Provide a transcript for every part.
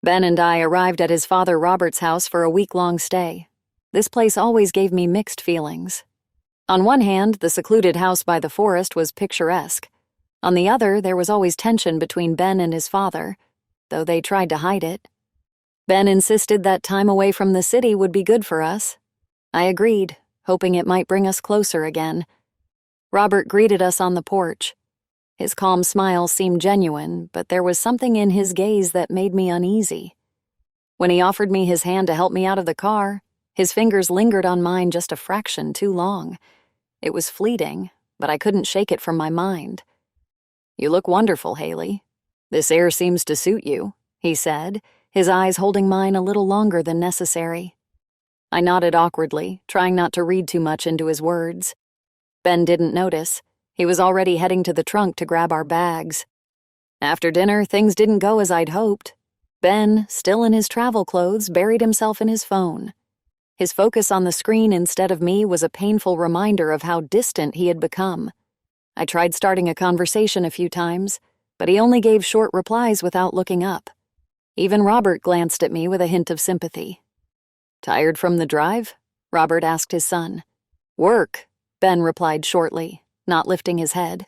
Ben and I arrived at his father Robert's house for a week-long stay. This place always gave me mixed feelings. On one hand, the secluded house by the forest was picturesque. On the other, there was always tension between Ben and his father, though they tried to hide it. Ben insisted that time away from the city would be good for us. I agreed, hoping it might bring us closer again. Robert greeted us on the porch. His calm smile seemed genuine, but there was something in his gaze that made me uneasy. When he offered me his hand to help me out of the car, his fingers lingered on mine just a fraction too long. It was fleeting, but I couldn't shake it from my mind. "You look wonderful, Haley. This air seems to suit you," he said, his eyes holding mine a little longer than necessary. I nodded awkwardly, trying not to read too much into his words. Ben didn't notice. He was already heading to the trunk to grab our bags. After dinner, things didn't go as I'd hoped. Ben, still in his travel clothes, buried himself in his phone. His focus on the screen instead of me was a painful reminder of how distant he had become. I tried starting a conversation a few times, but he only gave short replies without looking up. Even Robert glanced at me with a hint of sympathy. "Tired from the drive?" Robert asked his son. "Work," Ben replied shortly, not lifting his head.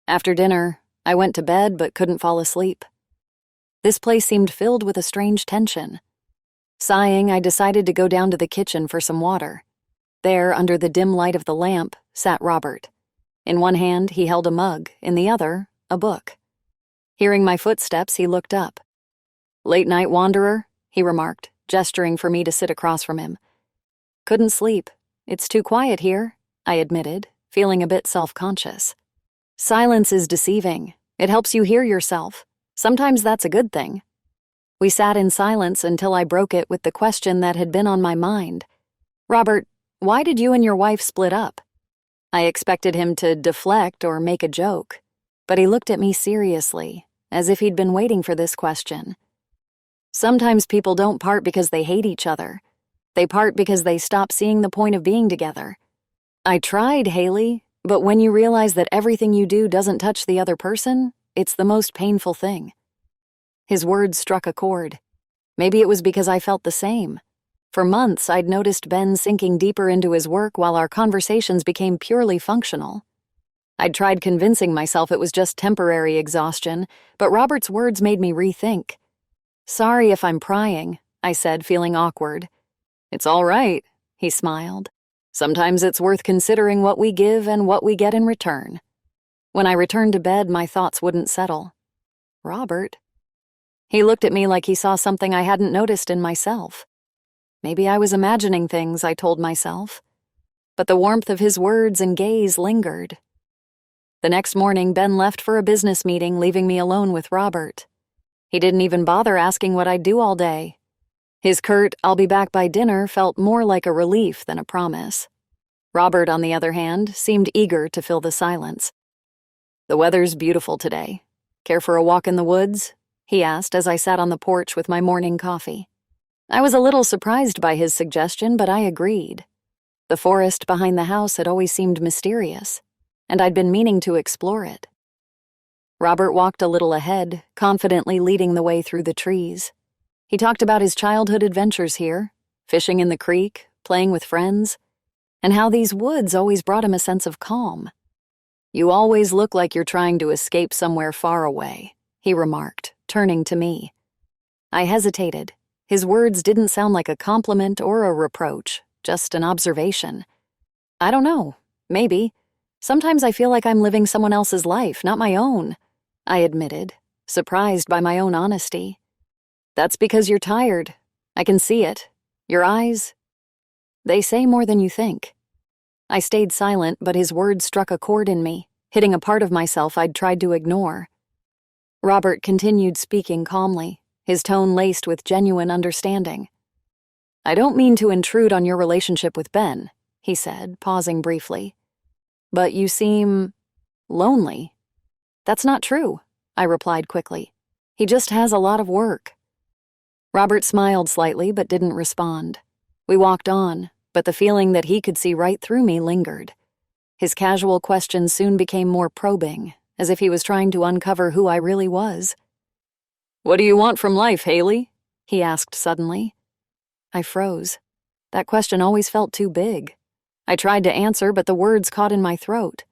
After dinner, I went to bed but couldn't fall asleep. This place seemed filled with a strange tension. Sighing, I decided to go down to the kitchen for some water. There, under the dim light of the lamp, sat Robert. In one hand, he held a mug, in the other, a book. Hearing my footsteps, he looked up. "Late-night wanderer," he remarked, gesturing for me to sit across from him. "Couldn't sleep. It's too quiet here," I admitted, feeling a bit self-conscious. "Silence is deceiving. It helps you hear yourself. Sometimes that's a good thing." We sat in silence until I broke it with the question that had been on my mind. "Robert, why did you and your wife split up?" I expected him to deflect or make a joke, but he looked at me seriously, as if he'd been waiting for this question. "Sometimes people don't part because they hate each other. They part because they stop seeing the point of being together. I tried, Haley, but when you realize that everything you do doesn't touch the other person, it's the most painful thing." His words struck a chord. Maybe it was because I felt the same. For months, I'd noticed Ben sinking deeper into his work while our conversations became purely functional. I'd tried convincing myself it was just temporary exhaustion, but Robert's words made me rethink. "Sorry if I'm prying," I said, feeling awkward. "It's all right," he smiled. "Sometimes it's worth considering what we give and what we get in return." When I returned to bed, my thoughts wouldn't settle. "Robert?" He looked at me like he saw something I hadn't noticed in myself. Maybe I was imagining things, I told myself. But the warmth of his words and gaze lingered. The next morning, Ben left for a business meeting, leaving me alone with Robert. He didn't even bother asking what I'd do all day. His curt, "I'll be back by dinner," felt more like a relief than a promise. Robert, on the other hand, seemed eager to fill the silence. "The weather's beautiful today. Care for a walk in the woods?" he asked as I sat on the porch with my morning coffee. I was a little surprised by his suggestion, but I agreed. The forest behind the house had always seemed mysterious, and I'd been meaning to explore it. Robert walked a little ahead, confidently leading the way through the trees. He talked about his childhood adventures here, fishing in the creek, playing with friends, and how these woods always brought him a sense of calm. "You always look like you're trying to escape somewhere far away," he remarked, turning to me. I hesitated. His words didn't sound like a compliment or a reproach, just an observation. "I don't know. Maybe. Sometimes I feel like I'm living someone else's life, not my own," I admitted, surprised by my own honesty. "That's because you're tired. I can see it. Your eyes, they say more than you think." I stayed silent, but his words struck a chord in me, hitting a part of myself I'd tried to ignore. Robert continued speaking calmly, his tone laced with genuine understanding. "I don't mean to intrude on your relationship with Ben," he said, pausing briefly. "But you seem lonely." "That's not true," I replied quickly. "He just has a lot of work." Robert smiled slightly but didn't respond. We walked on, but the feeling that he could see right through me lingered. His casual questions soon became more probing, as if he was trying to uncover who I really was. "What do you want from life, Haley?" he asked suddenly. I froze. That question always felt too big. I tried to answer, but the words caught in my throat.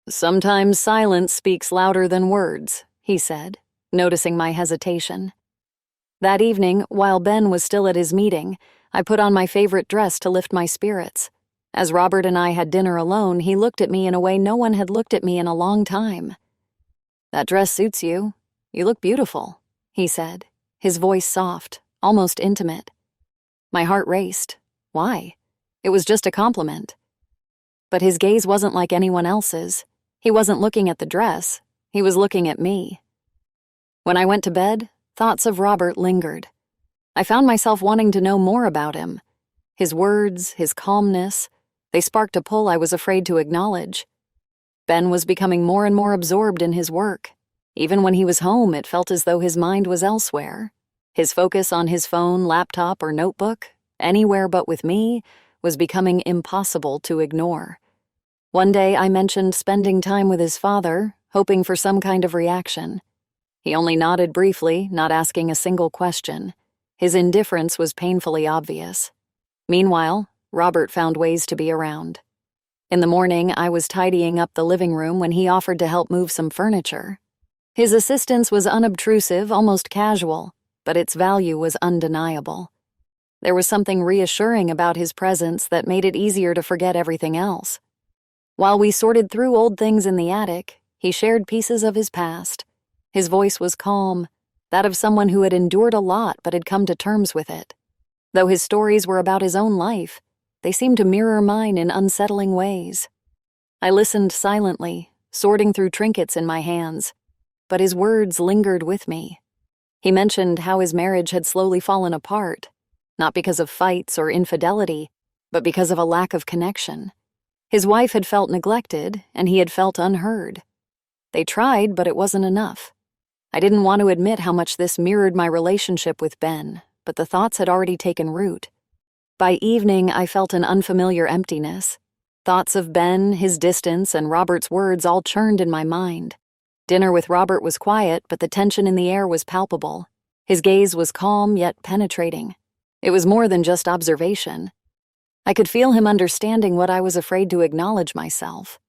"Sometimes silence speaks louder than words," he said, noticing my hesitation. That evening, while Ben was still at his meeting, I put on my favorite dress to lift my spirits. As Robert and I had dinner alone, he looked at me in a way no one had looked at me in a long time. "That dress suits you. You look beautiful," he said, his voice soft, almost intimate. My heart raced. Why? It was just a compliment. But his gaze wasn't like anyone else's. He wasn't looking at the dress. He was looking at me. When I went to bed, thoughts of Robert lingered. I found myself wanting to know more about him. His words, his calmness, they sparked a pull I was afraid to acknowledge. Ben was becoming more and more absorbed in his work. Even when he was home, it felt as though his mind was elsewhere. His focus on his phone, laptop, or notebook, anywhere but with me, was becoming impossible to ignore. One day I mentioned spending time with his father, hoping for some kind of reaction. He only nodded briefly, not asking a single question. His indifference was painfully obvious. Meanwhile, Robert found ways to be around. In the morning, I was tidying up the living room when he offered to help move some furniture. His assistance was unobtrusive, almost casual, but its value was undeniable. There was something reassuring about his presence that made it easier to forget everything else. While we sorted through old things in the attic, he shared pieces of his past. His voice was calm, that of someone who had endured a lot but had come to terms with it. Though his stories were about his own life, they seemed to mirror mine in unsettling ways. I listened silently, sorting through trinkets in my hands, but his words lingered with me. He mentioned how his marriage had slowly fallen apart, not because of fights or infidelity, but because of a lack of connection. His wife had felt neglected, and he had felt unheard. They tried, but it wasn't enough. I didn't want to admit how much this mirrored my relationship with Ben, but the thoughts had already taken root. By evening, I felt an unfamiliar emptiness. Thoughts of Ben, his distance, and Robert's words all churned in my mind. Dinner with Robert was quiet, but the tension in the air was palpable. His gaze was calm yet penetrating. It was more than just observation. I could feel him understanding what I was afraid to acknowledge myself.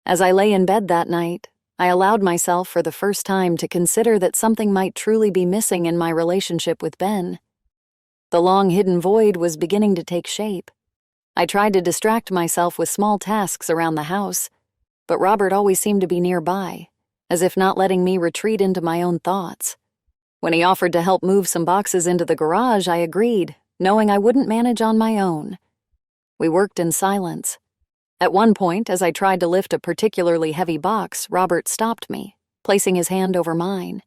As I lay in bed that night, I allowed myself for the first time to consider that something might truly be missing in my relationship with Ben. The long-hidden void was beginning to take shape. I tried to distract myself with small tasks around the house, but Robert always seemed to be nearby, as if not letting me retreat into my own thoughts. When he offered to help move some boxes into the garage, I agreed, knowing I wouldn't manage on my own. We worked in silence. At one point, as I tried to lift a particularly heavy box, Robert stopped me, placing his hand over mine.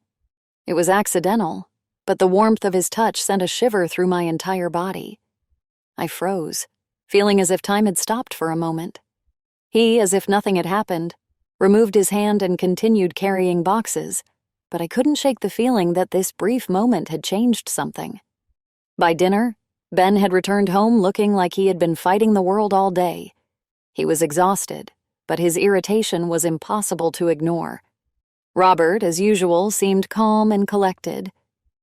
It was accidental, but the warmth of his touch sent a shiver through my entire body. I froze, feeling as if time had stopped for a moment. He, as if nothing had happened, removed his hand and continued carrying boxes, but I couldn't shake the feeling that this brief moment had changed something. By dinner, Ben had returned home looking like he had been fighting the world all day. He was exhausted, but his irritation was impossible to ignore. Robert, as usual, seemed calm and collected.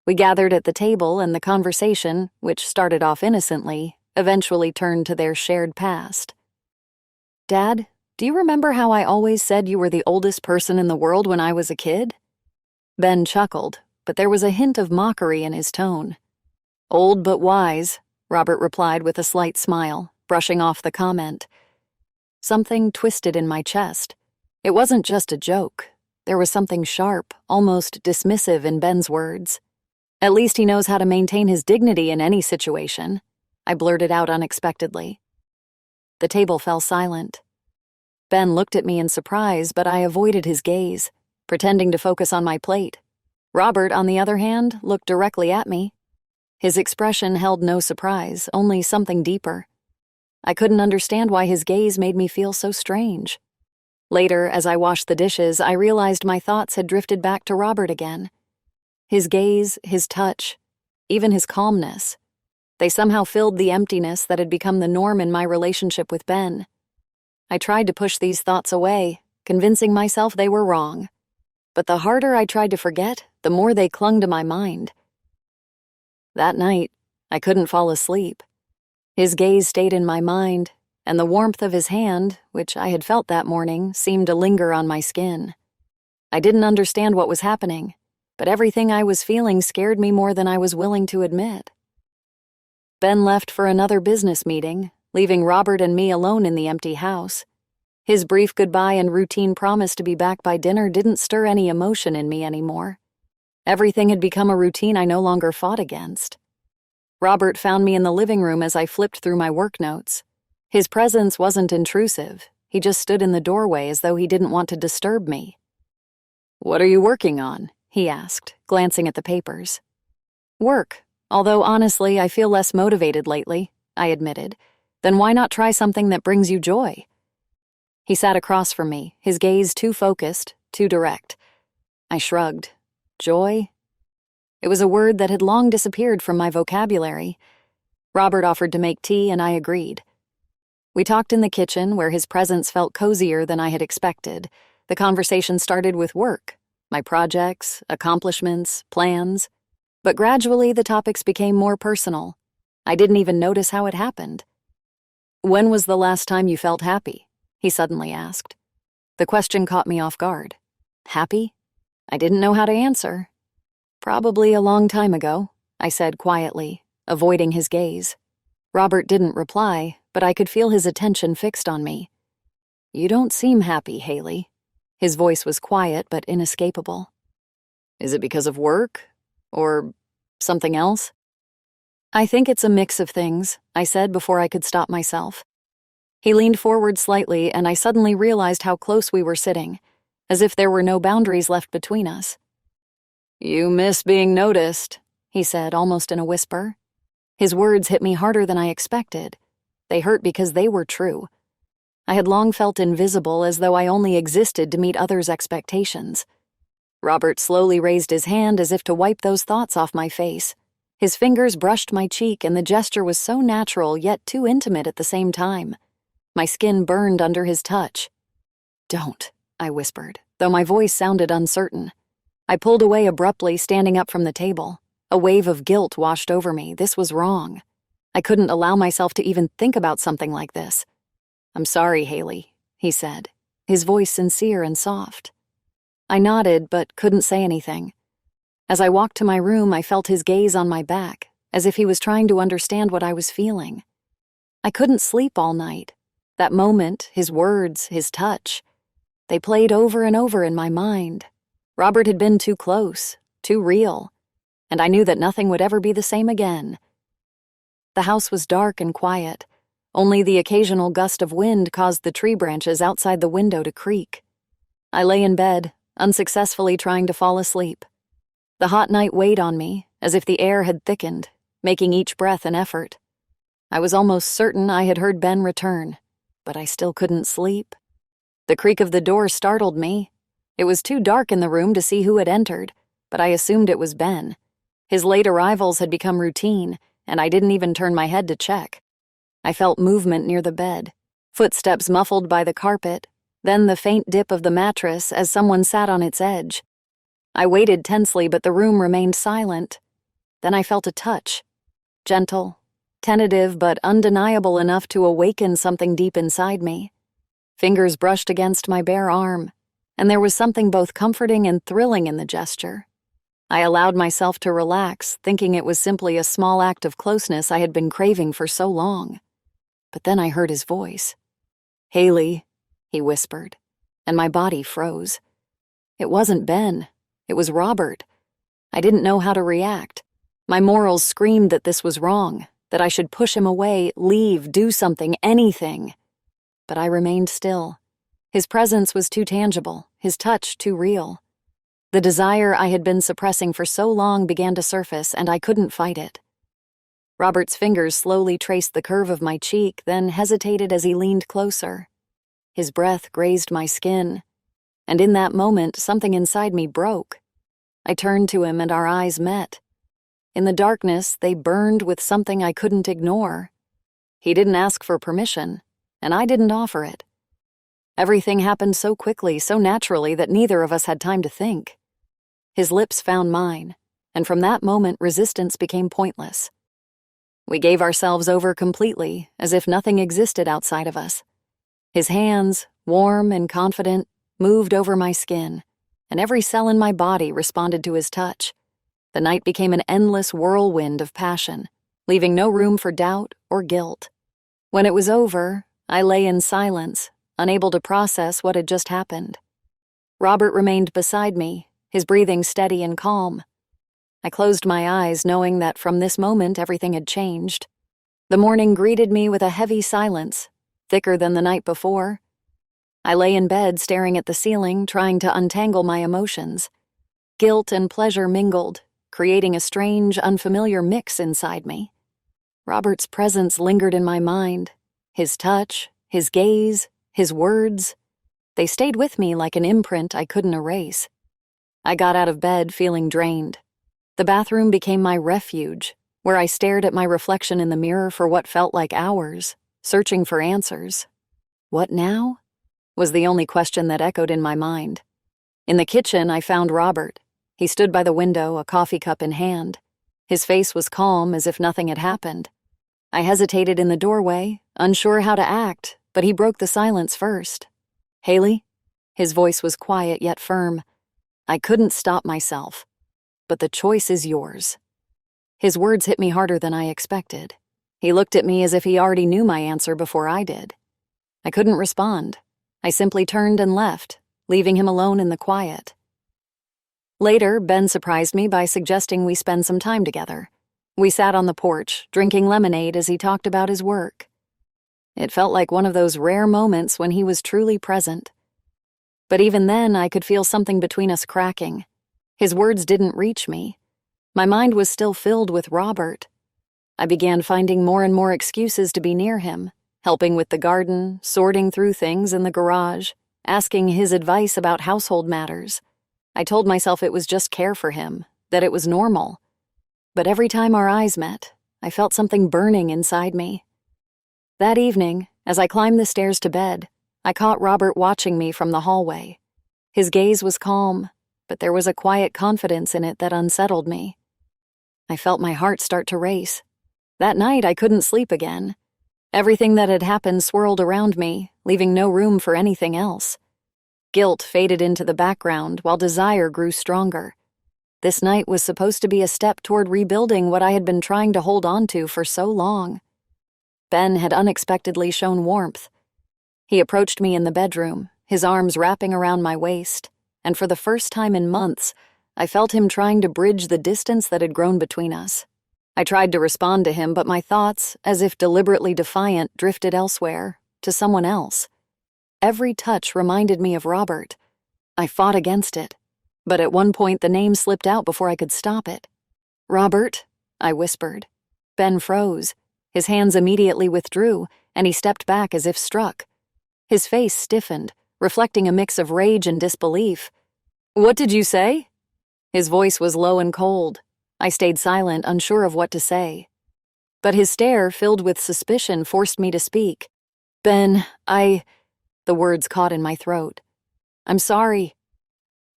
We gathered at the table, and the conversation, which started off innocently, eventually turned to their shared past. "Dad, do you remember how I always said you were the oldest person in the world when I was a kid?" Ben chuckled, but there was a hint of mockery in his tone. "Old but wise," Robert replied with a slight smile, brushing off the comment. Something twisted in my chest. It wasn't just a joke. There was something sharp, almost dismissive in Ben's words. "At least he knows how to maintain his dignity in any situation," I blurted out unexpectedly. The table fell silent. Ben looked at me in surprise, but I avoided his gaze, pretending to focus on my plate. Robert, on the other hand, looked directly at me. His expression held no surprise, only something deeper. I couldn't understand why his gaze made me feel so strange. Later, as I washed the dishes, I realized my thoughts had drifted back to Robert again. His gaze, his touch, even his calmness. They somehow filled the emptiness that had become the norm in my relationship with Ben. I tried to push these thoughts away, convincing myself they were wrong. But the harder I tried to forget, the more they clung to my mind. That night, I couldn't fall asleep. His gaze stayed in my mind, and the warmth of his hand, which I had felt that morning, seemed to linger on my skin. I didn't understand what was happening, but everything I was feeling scared me more than I was willing to admit. Ben left for another business meeting, leaving Robert and me alone in the empty house. His brief goodbye and routine promise to be back by dinner didn't stir any emotion in me anymore. Everything had become a routine I no longer fought against. Robert found me in the living room as I flipped through my work notes. His presence wasn't intrusive. He just stood in the doorway as though he didn't want to disturb me. "What are you working on?" he asked, glancing at the papers. "Work, although honestly I feel less motivated lately," I admitted. "Then why not try something that brings you joy?" He sat across from me, his gaze too focused, too direct. I shrugged. Joy? It was a word that had long disappeared from my vocabulary. Robert offered to make tea, and I agreed. We talked in the kitchen, where his presence felt cozier than I had expected. The conversation started with work, my projects, accomplishments, plans. But gradually the topics became more personal. I didn't even notice how it happened. "When was the last time you felt happy?" he suddenly asked. The question caught me off guard. Happy? I didn't know how to answer. "Probably a long time ago," I said quietly, avoiding his gaze. Robert didn't reply, but I could feel his attention fixed on me. "You don't seem happy, Haley." His voice was quiet but inescapable. "Is it because of work? Or something else?" "I think it's a mix of things," I said before I could stop myself. He leaned forward slightly, and I suddenly realized how close we were sitting, as if there were no boundaries left between us. "You miss being noticed," he said, almost in a whisper. His words hit me harder than I expected. They hurt because they were true. I had long felt invisible, as though I only existed to meet others' expectations. Robert slowly raised his hand as if to wipe those thoughts off my face. His fingers brushed my cheek, and the gesture was so natural yet too intimate at the same time. My skin burned under his touch. "Don't," I whispered, though my voice sounded uncertain. I pulled away abruptly, standing up from the table. A wave of guilt washed over me. This was wrong. I couldn't allow myself to even think about something like this. "I'm sorry, Haley," he said, his voice sincere and soft. I nodded, but couldn't say anything. As I walked to my room, I felt his gaze on my back, as if he was trying to understand what I was feeling. I couldn't sleep all night. That moment, his words, his touch, they played over and over in my mind. Robert had been too close, too real, and I knew that nothing would ever be the same again. The house was dark and quiet. Only the occasional gust of wind caused the tree branches outside the window to creak. I lay in bed, unsuccessfully trying to fall asleep. The hot night weighed on me, as if the air had thickened, making each breath an effort. I was almost certain I had heard Ben return, but I still couldn't sleep. The creak of the door startled me. It was too dark in the room to see who had entered, but I assumed it was Ben. His late arrivals had become routine, and I didn't even turn my head to check. I felt movement near the bed, footsteps muffled by the carpet, then the faint dip of the mattress as someone sat on its edge. I waited tensely, but the room remained silent. Then I felt a touch, gentle, tentative but undeniable enough to awaken something deep inside me. Fingers brushed against my bare arm, and there was something both comforting and thrilling in the gesture. I allowed myself to relax, thinking it was simply a small act of closeness I had been craving for so long. But then I heard his voice. "Haley," he whispered, and my body froze. It wasn't Ben. It was Robert. I didn't know how to react. My morals screamed that this was wrong, that I should push him away, leave, do something, anything. But I remained still. His presence was too tangible, his touch too real. The desire I had been suppressing for so long began to surface, and I couldn't fight it. Robert's fingers slowly traced the curve of my cheek, then hesitated as he leaned closer. His breath grazed my skin, and in that moment, something inside me broke. I turned to him, and our eyes met. In the darkness, they burned with something I couldn't ignore. He didn't ask for permission, and I didn't offer it. Everything happened so quickly, so naturally, that neither of us had time to think. His lips found mine, and from that moment resistance became pointless. We gave ourselves over completely, as if nothing existed outside of us. His hands, warm and confident, moved over my skin, and every cell in my body responded to his touch. The night became an endless whirlwind of passion, leaving no room for doubt or guilt. When it was over, I lay in silence, unable to process what had just happened. Robert remained beside me, his breathing steady and calm. I closed my eyes, knowing that from this moment everything had changed. The morning greeted me with a heavy silence, thicker than the night before. I lay in bed staring at the ceiling, trying to untangle my emotions. Guilt and pleasure mingled, creating a strange, unfamiliar mix inside me. Robert's presence lingered in my mind. His touch, his gaze, his words. They stayed with me like an imprint I couldn't erase. I got out of bed feeling drained. The bathroom became my refuge, where I stared at my reflection in the mirror for what felt like hours, searching for answers. What now? Was the only question that echoed in my mind. In the kitchen, I found Robert. He stood by the window, a coffee cup in hand. His face was calm, as if nothing had happened. I hesitated in the doorway, unsure how to act, but he broke the silence first. "Haley?" His voice was quiet yet firm. I couldn't stop myself. "But the choice is yours." His words hit me harder than I expected. He looked at me as if he already knew my answer before I did. I couldn't respond. I simply turned and left, leaving him alone in the quiet. Later, Ben surprised me by suggesting we spend some time together. We sat on the porch, drinking lemonade as he talked about his work. It felt like one of those rare moments when he was truly present. But even then, I could feel something between us cracking. His words didn't reach me. My mind was still filled with Robert. I began finding more and more excuses to be near him, helping with the garden, sorting through things in the garage, asking his advice about household matters. I told myself it was just care for him, that it was normal. But every time our eyes met, I felt something burning inside me. That evening, as I climbed the stairs to bed, I caught Robert watching me from the hallway. His gaze was calm, but there was a quiet confidence in it that unsettled me. I felt my heart start to race. That night, I couldn't sleep again. Everything that had happened swirled around me, leaving no room for anything else. Guilt faded into the background while desire grew stronger. This night was supposed to be a step toward rebuilding what I had been trying to hold on to for so long. Ben had unexpectedly shown warmth. He approached me in the bedroom, his arms wrapping around my waist, and for the first time in months, I felt him trying to bridge the distance that had grown between us. I tried to respond to him, but my thoughts, as if deliberately defiant, drifted elsewhere, to someone else. Every touch reminded me of Robert. I fought against it, but at one point the name slipped out before I could stop it. "Robert," I whispered. Ben froze. His hands immediately withdrew, and he stepped back as if struck. His face stiffened, reflecting a mix of rage and disbelief. "What did you say?" His voice was low and cold. I stayed silent, unsure of what to say. But his stare, filled with suspicion, forced me to speak. "Ben, The words caught in my throat. "I'm sorry."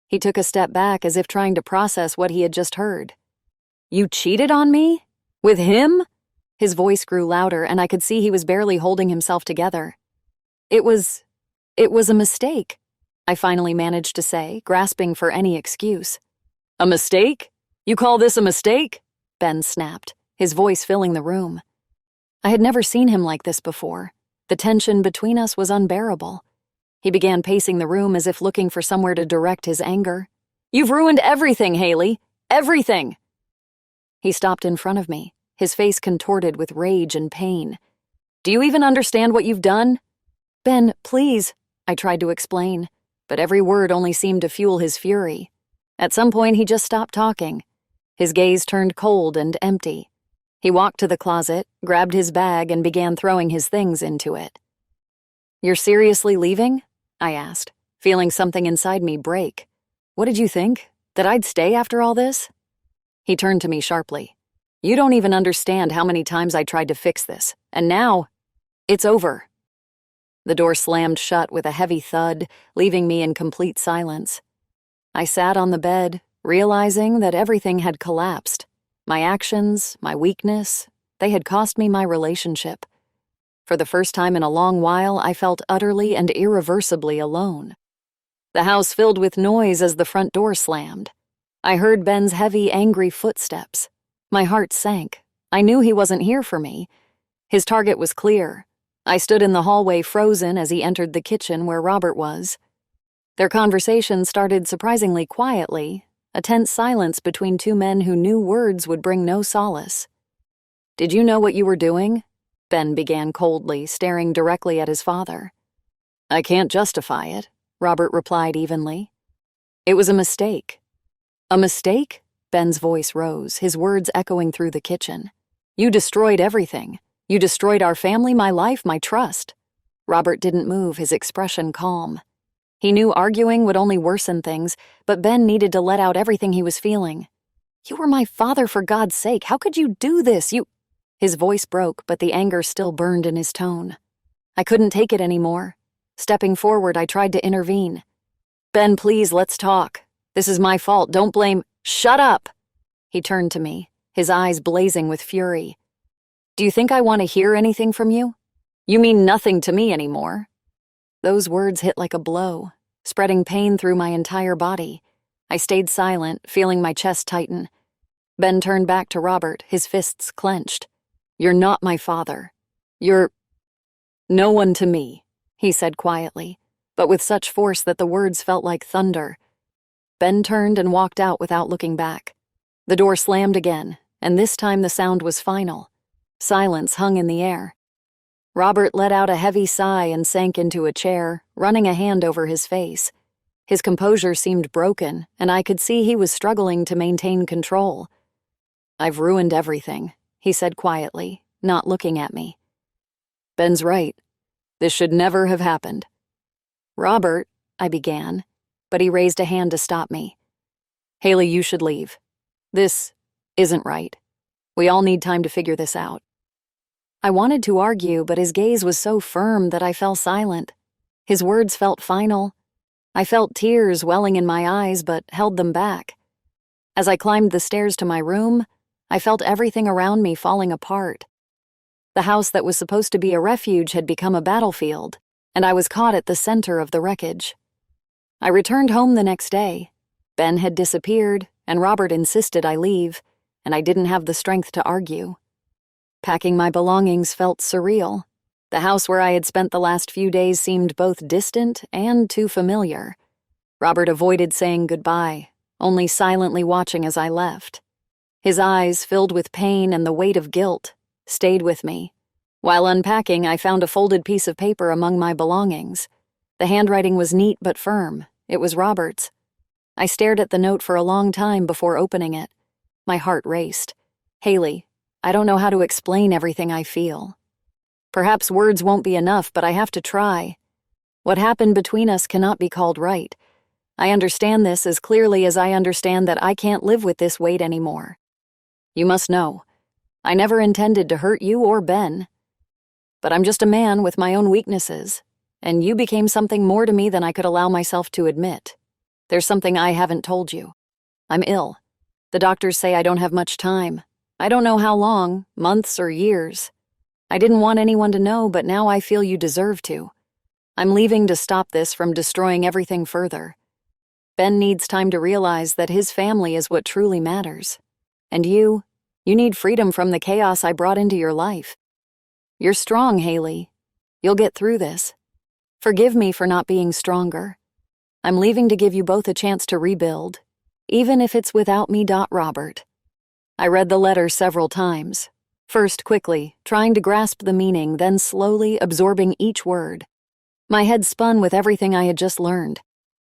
He took a step back as if trying to process what he had just heard. "You cheated on me? With him?" His voice grew louder, and I could see he was barely holding himself together. It was a mistake," I finally managed to say, grasping for any excuse. "A mistake? You call this a mistake?" Ben snapped, his voice filling the room. I had never seen him like this before. The tension between us was unbearable. He began pacing the room as if looking for somewhere to direct his anger. "You've ruined everything, Haley. Everything!" He stopped in front of me, his face contorted with rage and pain. "Do you even understand what you've done?" "Ben, please," I tried to explain, but every word only seemed to fuel his fury. At some point, he just stopped talking. His gaze turned cold and empty. He walked to the closet, grabbed his bag, and began throwing his things into it. "You're seriously leaving?" I asked, feeling something inside me break. "What did you think? That I'd stay after all this?" He turned to me sharply. "You don't even understand how many times I tried to fix this, and now, it's over." The door slammed shut with a heavy thud, leaving me in complete silence. I sat on the bed, realizing that everything had collapsed. My actions, my weakness, they had cost me my relationship. For the first time in a long while, I felt utterly and irreversibly alone. The house filled with noise as the front door slammed. I heard Ben's heavy, angry footsteps. My heart sank. I knew he wasn't here for me. His target was clear. I stood in the hallway frozen as he entered the kitchen where Robert was. Their conversation started surprisingly quietly, a tense silence between two men who knew words would bring no solace. "Did you know what you were doing?" Ben began coldly, staring directly at his father. "I can't justify it," Robert replied evenly. "It was a mistake." "A mistake?" Ben's voice rose, his words echoing through the kitchen. "You destroyed everything. You destroyed our family, my life, my trust." Robert didn't move, his expression calm. He knew arguing would only worsen things, but Ben needed to let out everything he was feeling. "You were my father, for God's sake. How could you do this? His voice broke, but the anger still burned in his tone. I couldn't take it anymore. Stepping forward, I tried to intervene. "Ben, please, let's talk. This is my fault. Don't blame—" "Shut up!" He turned to me, his eyes blazing with fury. "Do you think I want to hear anything from you? You mean nothing to me anymore." Those words hit like a blow, spreading pain through my entire body. I stayed silent, feeling my chest tighten. Ben turned back to Robert, his fists clenched. "You're not my father. You're no one to me," he said quietly, but with such force that the words felt like thunder. Ben turned and walked out without looking back. The door slammed again, and this time the sound was final. Silence hung in the air. Robert let out a heavy sigh and sank into a chair, running a hand over his face. His composure seemed broken, and I could see he was struggling to maintain control. "I've ruined everything," he said quietly, not looking at me. "Ben's right. This should never have happened." "Robert," I began, but he raised a hand to stop me. "Haley, you should leave. This isn't right. We all need time to figure this out." I wanted to argue, but his gaze was so firm that I fell silent. His words felt final. I felt tears welling in my eyes, but held them back. As I climbed the stairs to my room, I felt everything around me falling apart. The house that was supposed to be a refuge had become a battlefield, and I was caught at the center of the wreckage. I returned home the next day. Ben had disappeared, and Robert insisted I leave, and I didn't have the strength to argue. Packing my belongings felt surreal. The house where I had spent the last few days seemed both distant and too familiar. Robert avoided saying goodbye, only silently watching as I left. His eyes, filled with pain and the weight of guilt, stayed with me. While unpacking, I found a folded piece of paper among my belongings. The handwriting was neat but firm. It was Robert's. I stared at the note for a long time before opening it. My heart raced. "Haley, I don't know how to explain everything I feel. Perhaps words won't be enough, but I have to try. What happened between us cannot be called right. I understand this as clearly as I understand that I can't live with this weight anymore. You must know, I never intended to hurt you or Ben. But I'm just a man with my own weaknesses, and you became something more to me than I could allow myself to admit. There's something I haven't told you. I'm ill. The doctors say I don't have much time. I don't know how long, months or years. I didn't want anyone to know, but now I feel you deserve to. I'm leaving to stop this from destroying everything further. Ben needs time to realize that his family is what truly matters. And you need freedom from the chaos I brought into your life. You're strong, Haley. You'll get through this. Forgive me for not being stronger. I'm leaving to give you both a chance to rebuild, even if it's without me. Robert." I read the letter several times, first quickly, trying to grasp the meaning, then slowly absorbing each word. My head spun with everything I had just learned.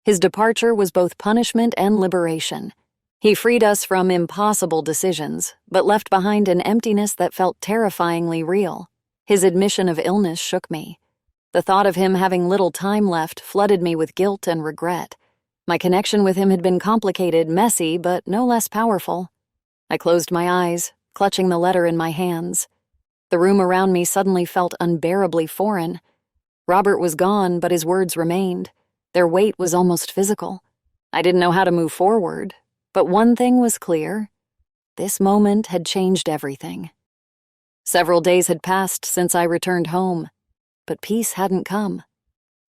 His departure was both punishment and liberation. He freed us from impossible decisions, but left behind an emptiness that felt terrifyingly real. His admission of illness shook me. The thought of him having little time left flooded me with guilt and regret. My connection with him had been complicated, messy, but no less powerful. I closed my eyes, clutching the letter in my hands. The room around me suddenly felt unbearably foreign. Robert was gone, but his words remained. Their weight was almost physical. I didn't know how to move forward. But one thing was clear. This moment had changed everything. Several days had passed since I returned home, but peace hadn't come.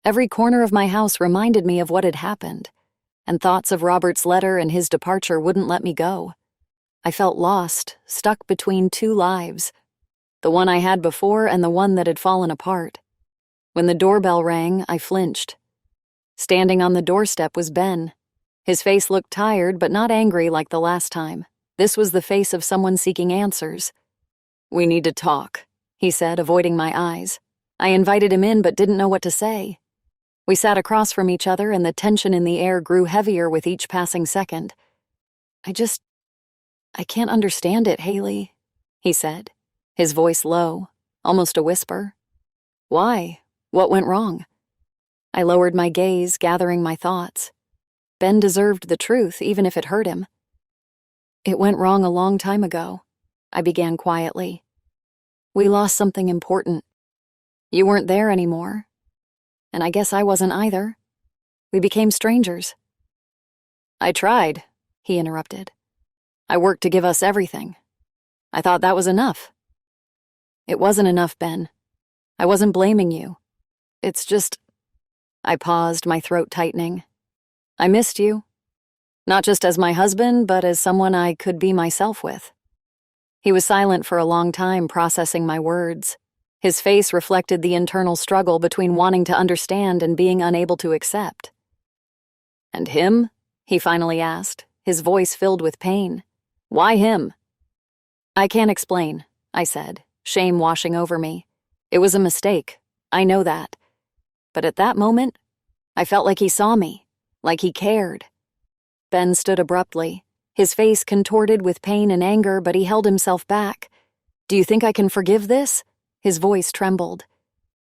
Every corner of my house reminded me of what had happened, and thoughts of Robert's letter and his departure wouldn't let me go. I felt lost, stuck between two lives, the one I had before and the one that had fallen apart. When the doorbell rang, I flinched. Standing on the doorstep was Ben. His face looked tired, but not angry like the last time. This was the face of someone seeking answers. "We need to talk," he said, avoiding my eyes. I invited him in but didn't know what to say. We sat across from each other and the tension in the air grew heavier with each passing second. I can't understand it, Haley," he said, his voice low, almost a whisper. "Why? What went wrong?" I lowered my gaze, gathering my thoughts. Ben deserved the truth, even if it hurt him. "It went wrong a long time ago," I began quietly. "We lost something important. You weren't there anymore, and I guess I wasn't either. We became strangers." "I tried," he interrupted. "I worked to give us everything. I thought that was enough." "It wasn't enough, Ben. I wasn't blaming you. It's just—" I paused, my throat tightening. "I missed you. Not just as my husband, but as someone I could be myself with." He was silent for a long time, processing my words. His face reflected the internal struggle between wanting to understand and being unable to accept. "And him?" he finally asked, his voice filled with pain. "Why him?" "I can't explain," I said, shame washing over me. "It was a mistake. I know that. But at that moment, I felt like he saw me, like he cared." Ben stood abruptly, his face contorted with pain and anger, but he held himself back. "Do you think I can forgive this?" His voice trembled.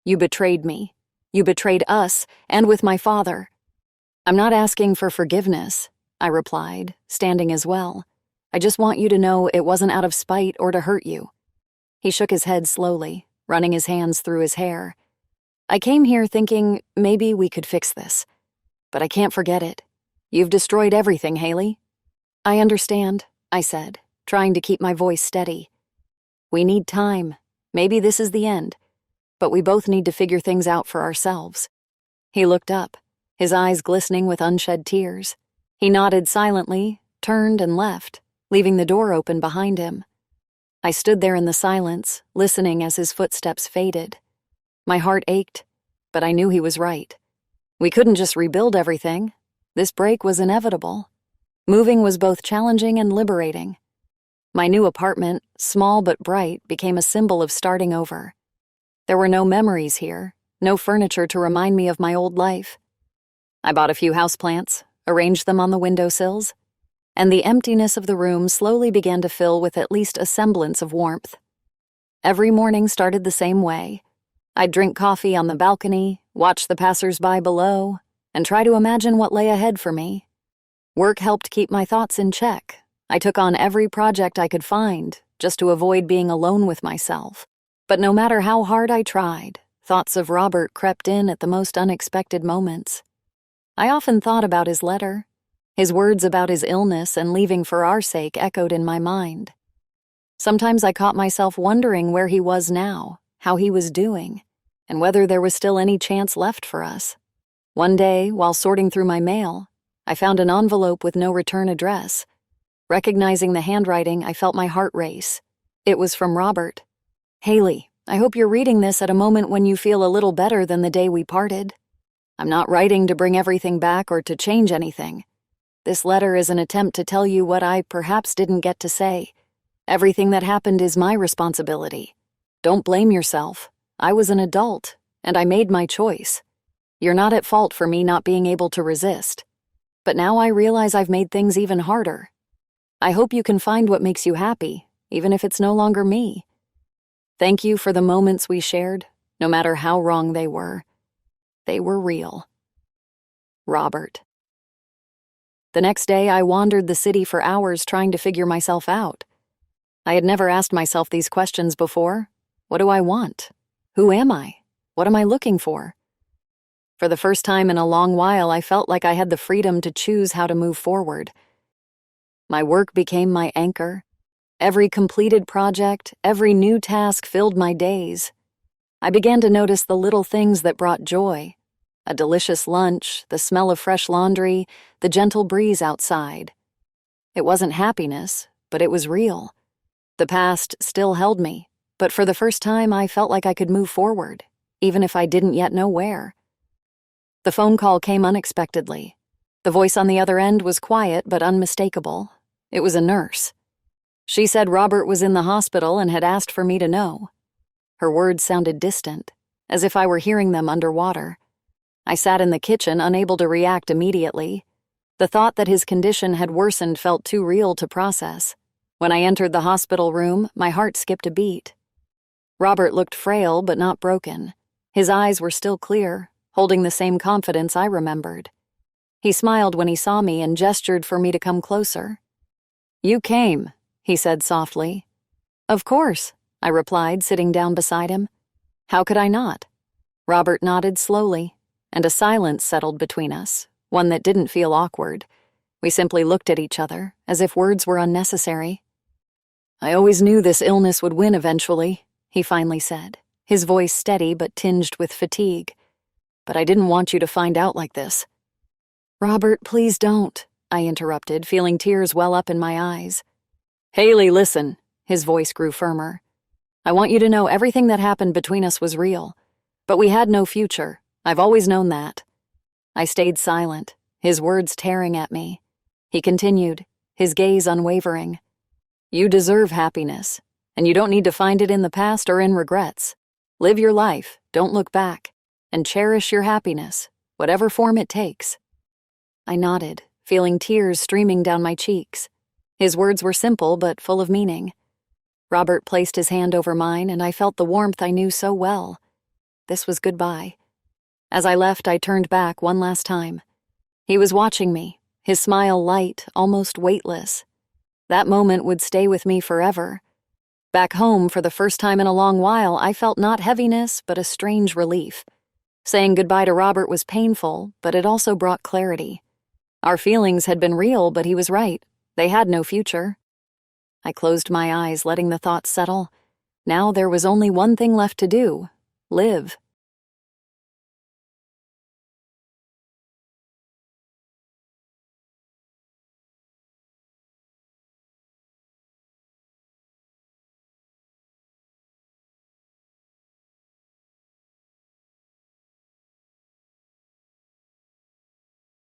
"You betrayed me. You betrayed us, and with my father." "I'm not asking for forgiveness," I replied, standing as well. "I just want you to know it wasn't out of spite or to hurt you." He shook his head slowly, running his hands through his hair. "I came here thinking maybe we could fix this. But I can't forget it. You've destroyed everything, Haley." "I understand," I said, trying to keep my voice steady. "We need time. Maybe this is the end. But we both need to figure things out for ourselves." He looked up, his eyes glistening with unshed tears. He nodded silently, turned and left, leaving the door open behind him. I stood there in the silence, listening as his footsteps faded. My heart ached, but I knew he was right. We couldn't just rebuild everything. This break was inevitable. Moving was both challenging and liberating. My new apartment, small but bright, became a symbol of starting over. There were no memories here, no furniture to remind me of my old life. I bought a few houseplants, arranged them on the windowsills, and the emptiness of the room slowly began to fill with at least a semblance of warmth. Every morning started the same way. I'd drink coffee on the balcony, watch the passers-by below, and try to imagine what lay ahead for me. Work helped keep my thoughts in check. I took on every project I could find, just to avoid being alone with myself. But no matter how hard I tried, thoughts of Robert crept in at the most unexpected moments. I often thought about his letter. His words about his illness and leaving for our sake echoed in my mind. Sometimes I caught myself wondering where he was now, how he was doing, and whether there was still any chance left for us. One day, while sorting through my mail, I found an envelope with no return address. Recognizing the handwriting, I felt my heart race. It was from Robert. "Haley, I hope you're reading this at a moment when you feel a little better than the day we parted. I'm not writing to bring everything back or to change anything. This letter is an attempt to tell you what I perhaps didn't get to say. Everything that happened is my responsibility. Don't blame yourself. I was an adult, and I made my choice. You're not at fault for me not being able to resist. But now I realize I've made things even harder. I hope you can find what makes you happy, even if it's no longer me. Thank you for the moments we shared, no matter how wrong they were. They were real. Robert." The next day, I wandered the city for hours trying to figure myself out. I had never asked myself these questions before. What do I want? Who am I? What am I looking for? For the first time in a long while, I felt like I had the freedom to choose how to move forward. My work became my anchor. Every completed project, every new task filled my days. I began to notice the little things that brought joy. A delicious lunch, the smell of fresh laundry, the gentle breeze outside. It wasn't happiness, but it was real. The past still held me, but for the first time I felt like I could move forward, even if I didn't yet know where. The phone call came unexpectedly. The voice on the other end was quiet but unmistakable. It was a nurse. She said Robert was in the hospital and had asked for me to know. Her words sounded distant, as if I were hearing them underwater. I sat in the kitchen, unable to react immediately. The thought that his condition had worsened felt too real to process. When I entered the hospital room, my heart skipped a beat. Robert looked frail but not broken. His eyes were still clear, holding the same confidence I remembered. He smiled when he saw me and gestured for me to come closer. "You came," he said softly. "Of course," I replied, sitting down beside him. "How could I not?" Robert nodded slowly, and a silence settled between us, one that didn't feel awkward. We simply looked at each other, as if words were unnecessary. "I always knew this illness would win eventually," he finally said, his voice steady but tinged with fatigue. "But I didn't want you to find out like this." "Robert, please don't," I interrupted, feeling tears well up in my eyes. "Haley, listen," his voice grew firmer. "I want you to know everything that happened between us was real. But we had no future. I've always known that." I stayed silent, his words tearing at me. He continued, his gaze unwavering. "You deserve happiness, and you don't need to find it in the past or in regrets. Live your life, don't look back, and cherish your happiness, whatever form it takes." I nodded, feeling tears streaming down my cheeks. His words were simple but full of meaning. Robert placed his hand over mine, and I felt the warmth I knew so well. This was goodbye. As I left, I turned back one last time. He was watching me, his smile light, almost weightless. That moment would stay with me forever. Back home, for the first time in a long while, I felt not heaviness, but a strange relief. Saying goodbye to Robert was painful, but it also brought clarity. Our feelings had been real, but he was right. They had no future. I closed my eyes, letting the thoughts settle. Now there was only one thing left to do: live.